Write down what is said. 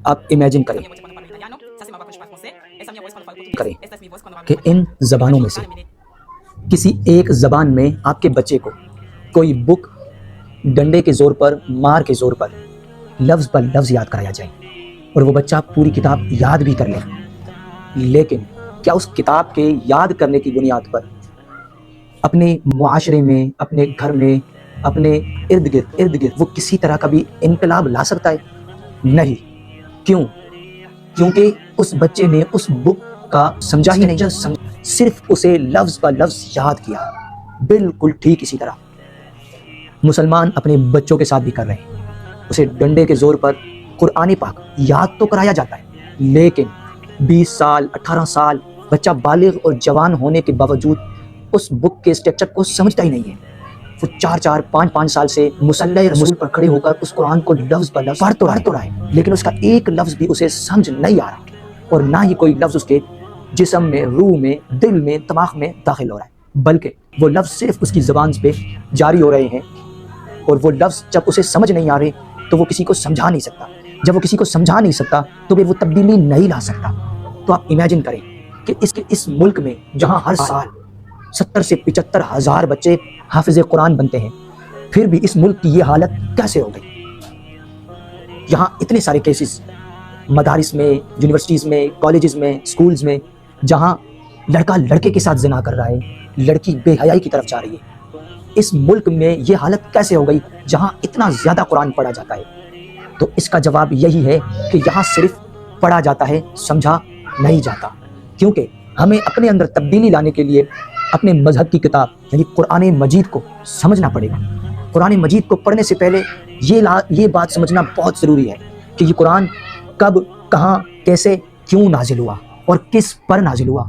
آپ امیجن کریں کہ ان زبانوں میں سے کسی ایک زبان میں آپ کے بچے کو کوئی بک ڈنڈے کے زور پر، مار کے زور پر لفظ پر لفظ یاد کرایا جائے اور وہ بچہ پوری کتاب یاد بھی کر لے، لیکن کیا اس کتاب کے یاد کرنے کی بنیاد پر اپنے معاشرے میں، اپنے گھر میں، اپنے ارد گرد وہ کسی طرح کا بھی انقلاب لا سکتا ہے؟ نہیں۔ کیوں؟ کیونکہ اس بچے نے اس بک کا سمجھا ہی نہیں، صرف اسے لفظ پر لفظ یاد کیا۔ بالکل ٹھیک اسی طرح مسلمان اپنے بچوں کے ساتھ بھی کر رہے ہیں، اسے ڈنڈے کے زور پر قرآن پاک یاد تو کرایا جاتا ہے، لیکن 20 سال 18 سال بچہ بالغ اور جوان ہونے کے باوجود اس بک کے اسٹرکچر کو سمجھتا ہی نہیں ہے۔ وہ 4 5 سال سے مصلی رسول پر کھڑے ہو کر اس قرآن کو لفظ پر لفظ پڑھ تو رہا ہے، لیکن اس کا ایک لفظ بھی اسے سمجھ نہیں آ رہا، اور نہ ہی کوئی لفظ اس کے جسم میں، روح میں، دل میں، دماغ میں داخل ہو رہا ہے، بلکہ وہ لفظ صرف اس کی زبان پہ جاری ہو رہے ہیں، اور وہ لفظ جب اسے سمجھ نہیں آ رہے تو وہ کسی کو سمجھا نہیں سکتا، جب وہ کسی کو سمجھا نہیں سکتا تو پھر وہ تبدیلی نہیں لا سکتا۔ تو آپ امیجن کریں کہ اس ملک میں جہاں ہر سال 70 سے 75 ہزار بچے حافظ قرآن بنتے ہیں، پھر بھی اس ملک کی یہ حالت کیسے ہو گئی؟ یہاں اتنے سارے کیسز مدارس میں، یونیورسٹیز میں، کالجز میں، سکولز میں، جہاں لڑکا لڑکے کے ساتھ زنا کر رہا ہے، لڑکی بے حیائی کی طرف جا رہی ہے۔ اس ملک میں یہ حالت کیسے ہو گئی جہاں اتنا زیادہ قرآن پڑھا جاتا ہے؟ تو اس کا جواب یہی ہے کہ یہاں صرف پڑھا جاتا ہے، سمجھا نہیں جاتا، کیونکہ ہمیں اپنے اندر تبدیلی لانے کے لیے اپنے مذہب کی کتاب یعنی قرآن مجید کو سمجھنا پڑے گا۔ قرآن مجید کو پڑھنے سے پہلے یہ بات سمجھنا بہت ضروری ہے کہ یہ قرآن کب، کہاں، کیسے، کیوں نازل ہوا اور کس پر نازل ہوا۔